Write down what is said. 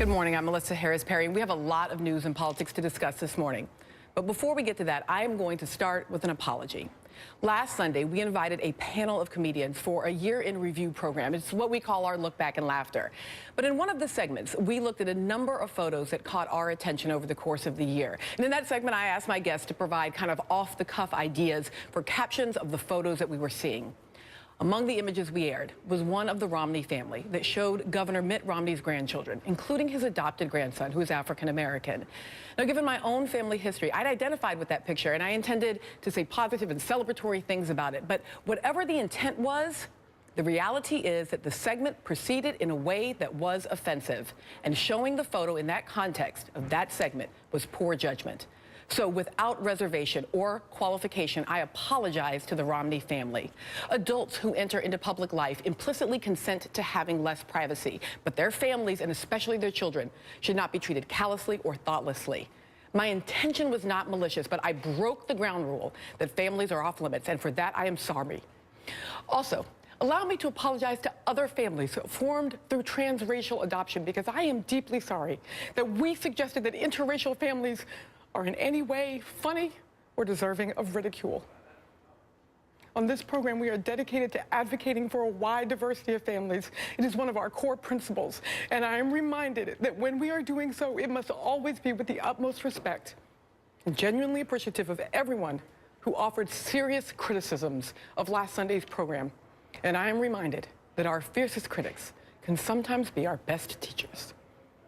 Good morning. I'm Melissa Harris-Perry. We have a lot of news and politics to discuss this morning. But before we get to that, I am going to start with an apology. Last Sunday, we invited a panel of comedians for a year-in review program. It's what we call our Look Back and Laughter. But in one of the segments, we looked at a number of photos that caught our attention over the course of the year. And in that segment, I asked my guests to provide kind of off-the-cuff ideas for captions of the photos that we were seeing. Among the images we aired was one of the Romney family that showed Governor Mitt Romney's grandchildren, including his adopted grandson, who is African-American. Now, given my own family history, I'd identified with that picture, and I intended to say positive and celebratory things about it. But whatever the intent was, the reality is that the segment proceeded in a way that was offensive, and showing the photo in that context of that segment was poor judgment. So without reservation or qualification, I apologize to the Romney family. Adults who enter into public life implicitly consent to having less privacy, but their families, and especially their children, should not be treated callously or thoughtlessly. My intention was not malicious, but I broke the ground rule that families are off limits, and for that I am sorry. Also, allow me to apologize to other families formed through transracial adoption, because I am deeply sorry that we suggested that interracial families are in any way funny or deserving of ridicule. On this program, we are dedicated to advocating for a wide diversity of families. It is one of our core principles, and I am reminded that when we are doing so, it must always be with the utmost respect. I'm genuinely appreciative of everyone who offered serious criticisms of last Sunday's program, and I am reminded that our fiercest critics can sometimes be our best teachers.